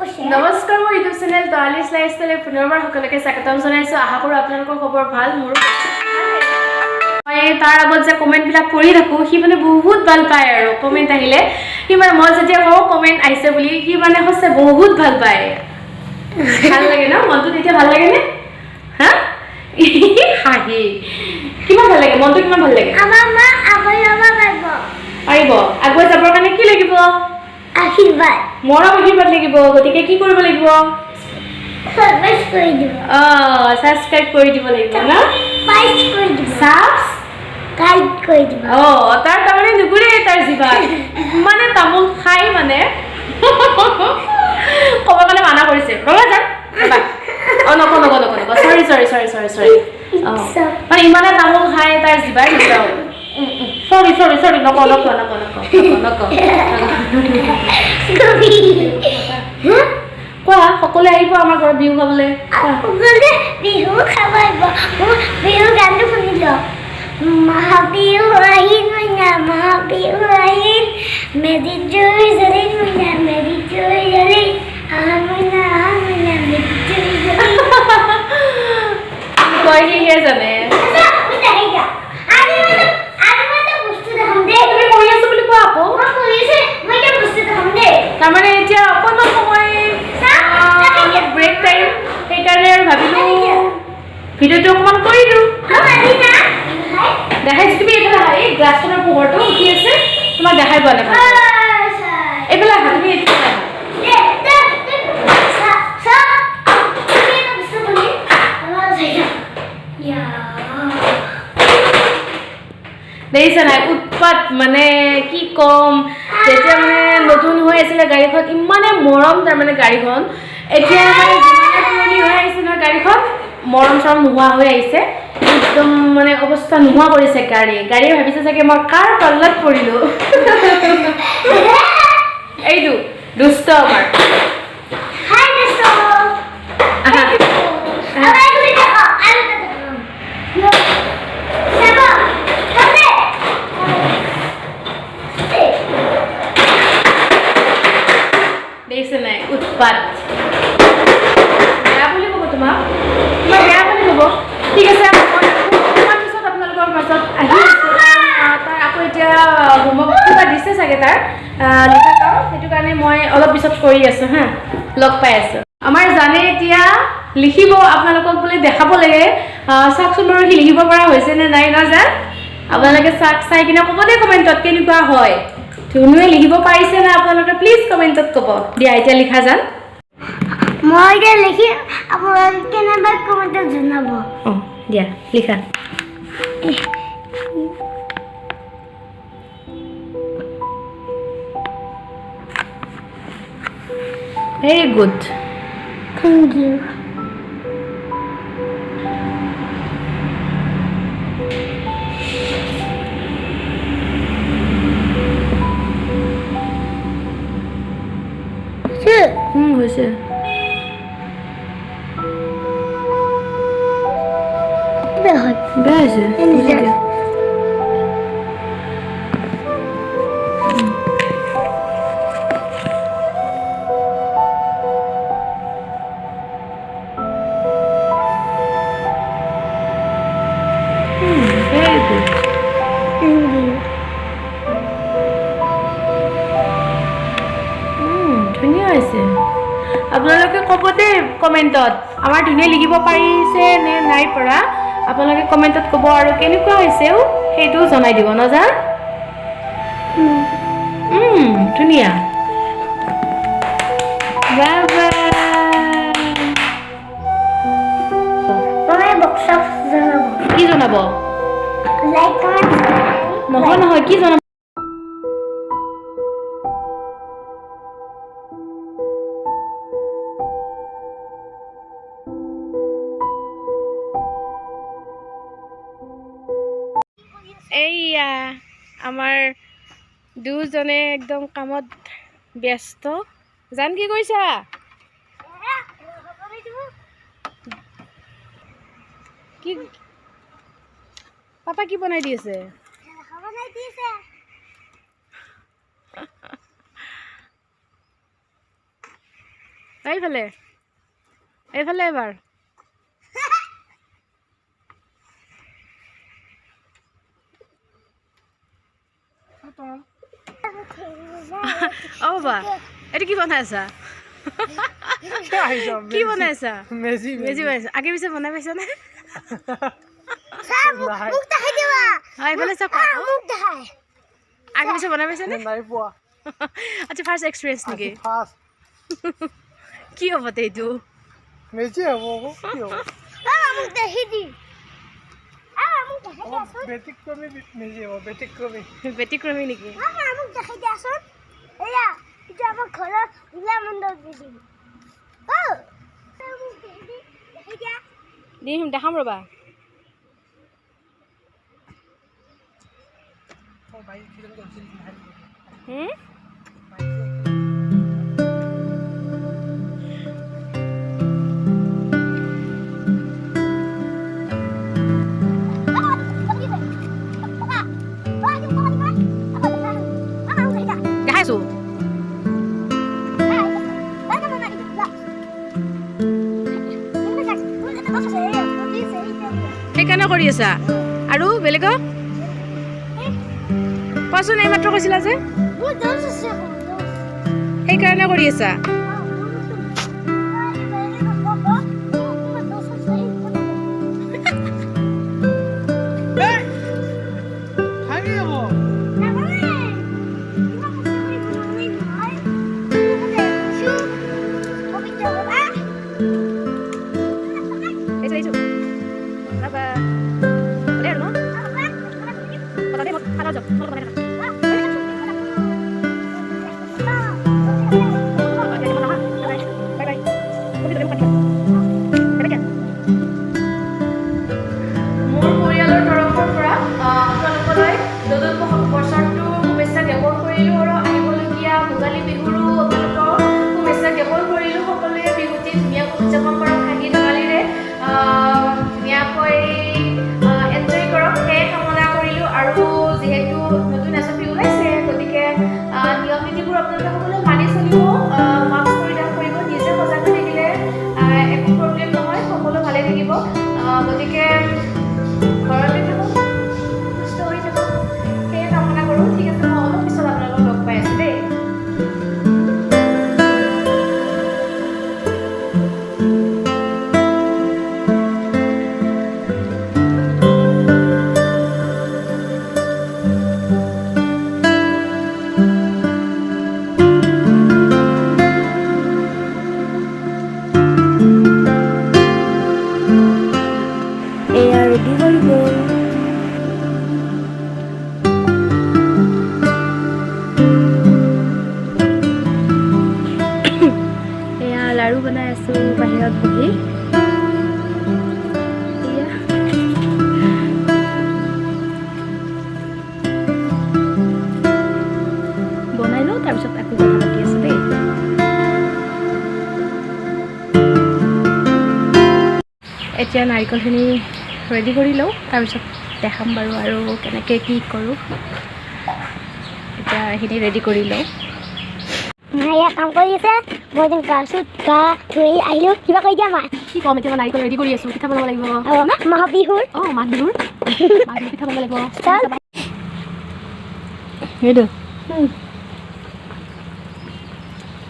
নমস্কাৰ মোৰ YouTube channel Tarali লাইফষ্টাইললৈ পুনৰবাৰ সকলোকে স্বাগতম জনাইছোঁ। আশা কৰোঁ আপোনালোকৰ খবৰ ভাল। মোৰ মই তাৰ আগত যে কমেণ্টবিলাক পঢ়ি থাকোঁ, সি মানে বহুত ভাল পায় আৰু কমেণ্ট আহিলে। সি মানে মই যেতিয়া কওঁ কমেণ্ট আহিছে বুলি, সি মানে সঁচা বহুত ভাল পায়। ভাল লাগে ন? মনটো তেতিয়া ভাল লাগেনে? হা? হাঁহি কিমান ভাল লাগে, মনটো কিমান ভাল লাগে? আমাৰ মা আগুৱাই যাব পাৰিব। আগুৱাই যাবৰ কাৰণে কি লাগিব? আশীৰ্বাদ, মৰম আশীৰ্বাদ লাগিব। গতিকে কি কৰিব লাগিব? সাবস্ক্ৰাইব কৰি দিব। সাবস্ক্ৰাইব কৰি দিব লাগিব ন? লাইক কৰি দিব। সাবস্ক্ৰাইব কৰি দিব। তাৰ তাৰমানে নুগুৰে তাৰ জিভাত মানে তামোল খাই মানে ক'ব কাৰণে মানা কৰিছে। ৰ'বা যাম নকওঁ চৰি মানে ইমানে তামোল খাই তাৰ জিভাই নকওঁ। চৰি নকওঁ কোৱা। সকলোৱে আহিব আমাৰ ঘৰত বিহু খাবলৈ। বিহু খাব আহিব। বিহু গানটো শুনি লওক। মহাবিহু আহিল মইনা, মহাবিহু আহিল, মেজি জুই জ্বলিল মইনা, মেজি জুই জ্বলিল, আহা মইনা মেজি জুই জ্বলিল। কয় সিহে জানে। তাৰমানে এতিয়া অকণমান সময় ব্ৰেক টাইম, সেইকাৰণে আৰু ভাবিলোঁ ভিডিঅ'টো অকণমান কৰি দিওঁ। দেখাইছোঁ তুমি এইফালে আহা। এই গ্লাছখনৰ পোহৰটো উঠি আছে, তোমাক দেখাই পোৱা নাই। এইফালে আহা তুমি, এইফালে আহা। দেখিছা নাই উৎপাত, মানে কি ক'ম। যেতিয়া মানে নতুন হৈ আছিলে গাড়ীখন, ইমানে মৰম তাৰমানে গাড়ীখন। এতিয়া মানে যিমানে পুৰণি হৈ আহিছে নহয় গাড়ীখন, মৰম চৰম নোহোৱা হৈ আহিছে। একদম মানে অৱস্থা নোহোৱা কৰিছে গাড়ীয়ে ভাবিছে চাগে মই কাৰ পাল্লাত পৰিলোঁ। এইটো দুষ্ট আমাৰ। দেখিছে নাই উৎপাত। বেয়া বুলি ক'ব তোমাক বেয়া বুলি ক'ব। ঠিক আছে, অকণমান পিছত আপোনালোকৰ মাজত আহি আছোঁ। তাৰ আকৌ এতিয়া হোমৱৰ্ক কিবা দিছে চাগে তাৰ লিখা কাম, সেইটো কাৰণে মই অলপ পিছত কৰি আছোঁ হা, লগ পাই আছোঁ। আমাৰ জানে এতিয়া লিখিব, আপোনালোকক বোলে দেখাব লাগে। চাওকচোন বাৰু সি লিখিব পৰা হৈছে নে নাই নাজান। আপোনালোকে চাই কিনে ক'ব দেই কমেণ্টত কেনেকুৱা হয়। ধুনুৱে লিখিব পাৰিছে না আপোনালোকে প্লিজ কমেণ্টত ক'ব। দিয়া এতিয়া লিখা যান। মই এতিয়া লিখিম, আপোনালোকে কেনেবা কমেণ্টত জনাব। দিয়া লিখা। Very good. Thank you. হৈছে। বেয়া হৈছে। ধুনীয়া হৈছে। আপোনালোকে ক'ব দেই কমেণ্টত আমাৰ ধুনীয়া লিখিব পাৰিছে নে নাই পৰা। আপোনালোকে কমেণ্টত ক'ব আৰু কেনেকুৱা হৈছেও সেইটোও জনাই দিব নজান। ধুনীয়া। কি জনাব? নহয় কি জনাব? এইয়া আমাৰ দুজনে একদম কামত ব্যস্ত। জান কি কৰিছা? কি পাপা কি বনাই দি আছে? এইফালে এইফালে এবাৰ বা এইটো কি বনাই আছা কি বনাই আছা মেজি বনাইছা আগে পিছে বনাই পাইছা নে এইফালে চাওক আগে পিছে বনাই পাইছা নে আচ্ছা ফাৰ্ষ্ট এক্সপিৰিয়েঞ্চ নেকি কি হ'ব এইটো মেজি হ'ব কি হ'ব ব্যতিক্ৰমী মেজি হ'ব ব্যতিক্ৰমী নেকি দিম দেখাম ৰ'বা দেখাইছো সেইকাৰণে কৰি আছা আৰু বেলেগক কোৱাচোন এইমাত্ৰ কৈছিলা যে সেইকাৰণে কৰি আছা লাড়ু বনাই আছো বাহিৰত বহি বনাই লওঁ তাৰপিছত আকৌ কথা পাতি আছো দেই এতিয়া নাৰিকলখিনি ৰেডি কৰি লওঁ তাৰপিছত দেখাম বাৰু আৰু কেনেকৈ কি কৰোঁ এতিয়া এইখিনি ৰেডি কৰি লওঁ কাম কৰি আছে মই যেন গাছত গা ধুই আহিলোঁ কিবা কৈ দিয়া মাছ কি ক'ম এতিয়া মই নাৰিকল ৰেডি কৰি আছোঁ পিঠা বনাব লাগিব মাঘ বিহুৰ মাঘ বিহুৰ পিঠা বনাব লাগিব সেইটো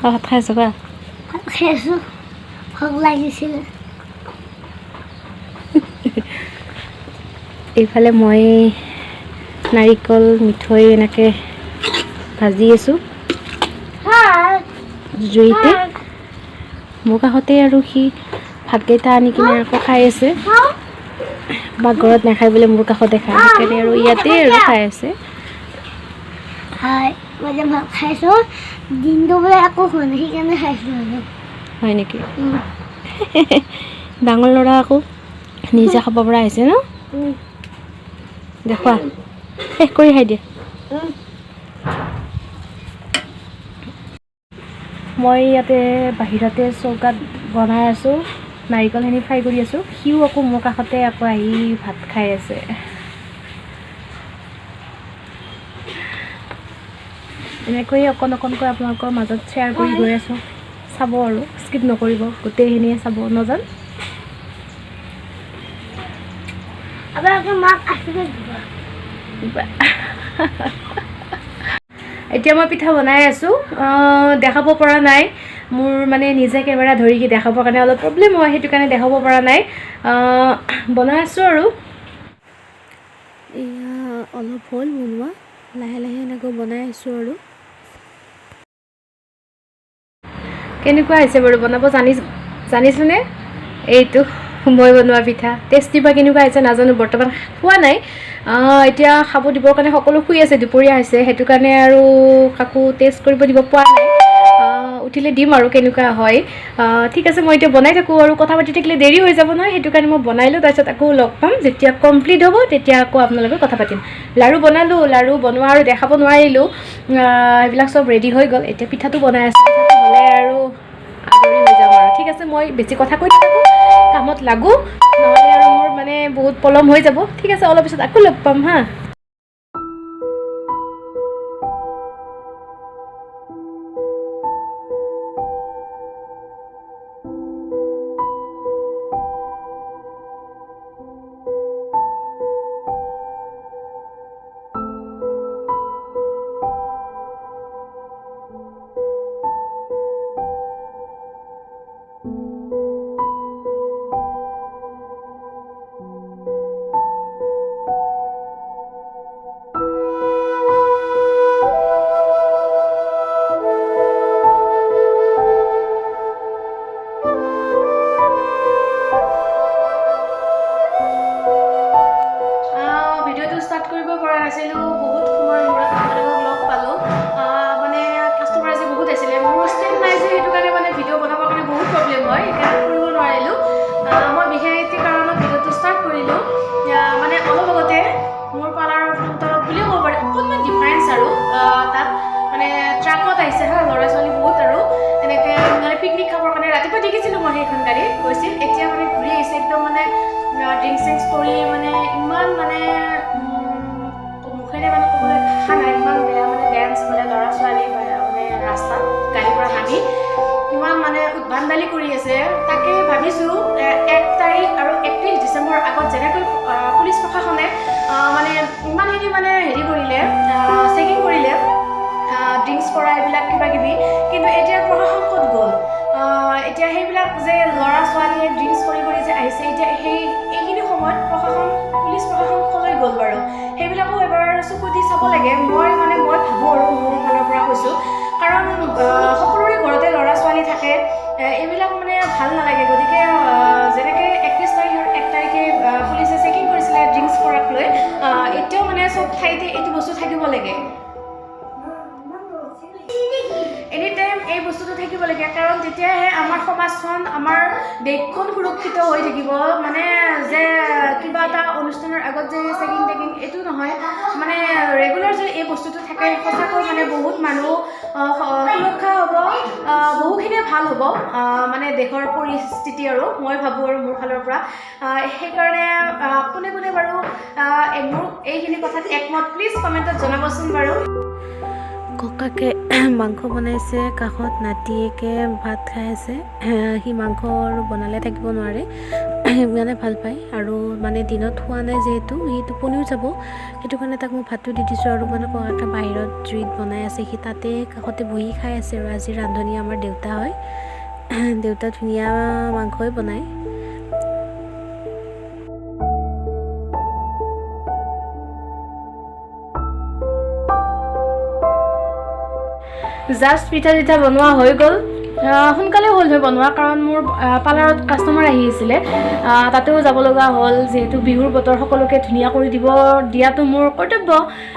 ভাত খাই আছোঁ কোৱা খাই আছোঁ ভোক লাগিছিল এইফালে মই নাৰিকল মিঠৈ এনেকৈ ভাজি আছোঁ জুইতে মোৰ কাষতে আৰু সি ভাতকেইটা আনি কিনে আকৌ খাই আছে পাকঘৰত নাখাই বোলে মোৰ কাষতে খায় সেইকাৰণে আৰু ইয়াতে আৰু খাই আছে হয় মই যে ভাত খাইছোঁ দিনটো বোলে একো খোৱা নাই সেইকাৰণে খাইছোঁ হয় নেকি ডাঙৰ ল'ৰা আকৌ নিজে খাব পৰা হৈছে ন দেখুৱা শেষ কৰি খাই দিয়ে মই ইয়াতে বাহিৰতে চৌকাত বনাই আছোঁ নাৰিকলখিনি ফ্ৰাই কৰি আছোঁ সিও আকৌ মোৰ কাষতে আকৌ আহি ভাত খাই আছে এনেকৈয়ে অকণ অকণকৈ আপোনালোকৰ মাজত শ্বেয়াৰ কৰি গৈ আছোঁ চাব আৰু স্কিপ নকৰিব গোটেইখিনিয়ে চাব নজন আপোনালোকে মাক আশীৰ্বাদ দিব এতিয়া মই পিঠা বনাই আছোঁ দেখাব পৰা নাই মোৰ মানে নিজে কেমেৰা ধৰি কি দেখাবৰ কাৰণে অলপ প্ৰব্লেম হয় সেইটো কাৰণে দেখাব পৰা নাই বনাই আছোঁ আৰু এয়া অলপ হ'ল বনোৱা লাহে লাহে এনেকৈ বনাই আছোঁ আৰু কেনেকুৱা হৈছে বাৰু বনাব জানিছোনে এইটো মই বনোৱা পিঠা টেষ্টি বা কেনেকুৱা হৈছে নাজানো বৰ্তমান খোৱা নাই এতিয়া খাব দিবৰ কাৰণে সকলো শুই আছে দুপৰীয়া হৈছে সেইটো কাৰণে আৰু কাকো টেষ্ট কৰিব দিব পৰা নাই উঠিলে দিম আৰু কেনেকুৱা হয় ঠিক আছে মই এতিয়া বনাই থাকোঁ আৰু কথা পাতি থাকিলে দেৰি হৈ যাব নহয় সেইটো কাৰণে মই বনাই লওঁ তাৰপিছত আকৌ লগ পাম যেতিয়া কমপ্লিট হ'ব তেতিয়া আকৌ আপোনালোকৰ কথা পাতিম লাড়ু বনালোঁ লাড়ু বনোৱা আৰু দেখাব নোৱাৰিলোঁ এইবিলাক চব ৰেডি হৈ গ'ল এতিয়া পিঠাটো বনাই আছোঁ হ'লে আৰু আজৰি হৈ যাম আৰু ঠিক আছে মই বেছি কথা কৈ নাথাকোঁ কামত লাগোঁ নহ'লে আৰু মোৰ মানে বহুত পলম হৈ যাব ঠিক আছে অলপ পিছত আকৌ লগ পাম হা বানদালি কৰি আছে তাকে ভাবিছোঁ 1 তাৰিখ আৰু 31 ডিচেম্বৰ আগত যেনেকৈ পুলিচ প্ৰশাসনে মানে ইমানখিনি মানে হেৰি কৰিলে চেকিং কৰিলে ড্ৰিংকছ কৰা এইবিলাক কিবা কিবি কিন্তু এতিয়া প্ৰশাসন ক'ত গ'ল এতিয়া সেইবিলাক যে ল'ৰা ছোৱালীয়ে ড্ৰিংকছ কৰি যে আহিছে এতিয়া এইখিনি সময়ত পুলিচ প্ৰশাসন ক'লৈ গ'ল বাৰু সেইবিলাকো এবাৰ চকু দি চাব লাগে মই ভাবোঁ আৰু মোৰ ফালৰ পৰা কৈছোঁ কাৰণ সকলোৰে ঘৰতে ল'ৰা ছোৱালী থাকে এইবিলাক মানে ভাল নালাগে গতিকে যেনেকৈ 31 তাৰিখ আৰু 1 তাৰিখে পুলিচে চেকিং কৰিছিলে ড্ৰিংকছ কৰাক লৈ এতিয়াও মানে চব ঠাইতে এইটো বস্তু থাকিব লাগে এনি টাইম এই বস্তুটো থাকিব লাগে কাৰণ তেতিয়াহে আমাৰ সমাজখন আমাৰ দেশখন সুৰক্ষিত হৈ থাকিব মানে যে কিবা এটা অনুষ্ঠানৰ আগত যে চেকিং টেকিং এইটো নহয় মানে ৰেগুলাৰ যদি এই বস্তুটো থাকে সঁচাকৈ মানে বহুত মানুহ সুৰক্ষা হ'ব বহুখিনিয়ে ভাল হ'ব মানে দেশৰ পৰিস্থিতি আৰু মই ভাবোঁ আৰু মোৰ ফালৰ পৰা সেইকাৰণে কোনে কোনে বাৰু মোৰ এইখিনি কথাত একমত প্লিজ কমেণ্টত জনাবচোন বাৰু ককাকে মাংস বনাইছে কাষত নাতিয়েকে ভাত খাই আছে সি মাংস আৰু বনালে থাকিব নোৱাৰে মানে ভাল পায় আৰু মানে দিনত খোৱা নাই যিহেতু সি টোপনিও যাব সেইটো কাৰণে তাক মই ভাতটো দি দিছোঁ আৰু মানে ককাকে বাহিৰত জুইত বনাই আছে সি তাতে কাষতে বহি খাই আছে আৰু আজি ৰান্ধনি আমাৰ দেউতা হয় দেউতা ধুনীয়া মাংসই বনায় জাষ্ট পিঠা চিঠা বনোৱা হৈ গ'ল সোনকালে হ'ল হৈ বনোৱা কাৰণ মোৰ পাৰ্লাৰত কাষ্টমাৰ আহি আছিলে তাতেও যাব লগা হ'ল যিহেতু বিহুৰ বতৰ সকলোকে ধুনীয়া কৰি দিয়াটো মোৰ কৰ্তব্য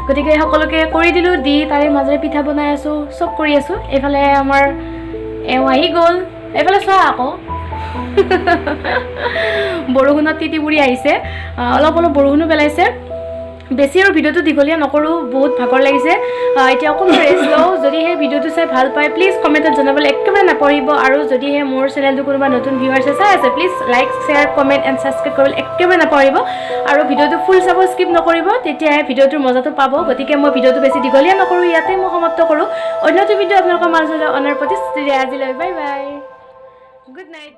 গতিকে সকলোকে কৰি দিলোঁ দি তাৰে মাজেৰে পিঠা বনাই আছোঁ চব কৰি আছোঁ এইফালে আমাৰ এওঁ আহি গ'ল এইফালে চোৱা আকৌ বৰষুণত তিতি বুৰি আহিছে অলপ অলপ বৰষুণো পেলাইছে বেছি আৰু ভিডিঅ'টো দীঘলীয়া নকৰোঁ, বহুত ভাগৰ লাগিছে। এতিয়া অকণমান ৰেষ্ট লওঁ। যদিহে ভিডিঅ'টো চাই ভাল পায় প্লিজ কমেণ্টত জনাবলৈ একেবাৰে নাপাহৰিব। আৰু যদিহে মোৰ চেনেলটো কোনোবা নতুন ভিউৱাৰ্ছে চাই আছে please like share comment and subscribe কৰিবলৈ একেবাৰে নাপাহৰিব। আৰু ভিডিঅ'টো ফুল চাব, স্কিপ নকৰিব, তেতিয়াহে ভিডিঅ'টোৰ মজাটো পাব। গতিকে মই ভিডিঅ'টো বেছি দীঘলীয়া নকৰোঁ, ইয়াতে মই সমাপ্ত কৰোঁ। অন্যটো ভিডিঅ' আপোনালোকৰ মাজলৈ অনাৰ প্ৰতিশ্ৰুতিৰে আজিলৈ বাই বাই, গুড নাইট।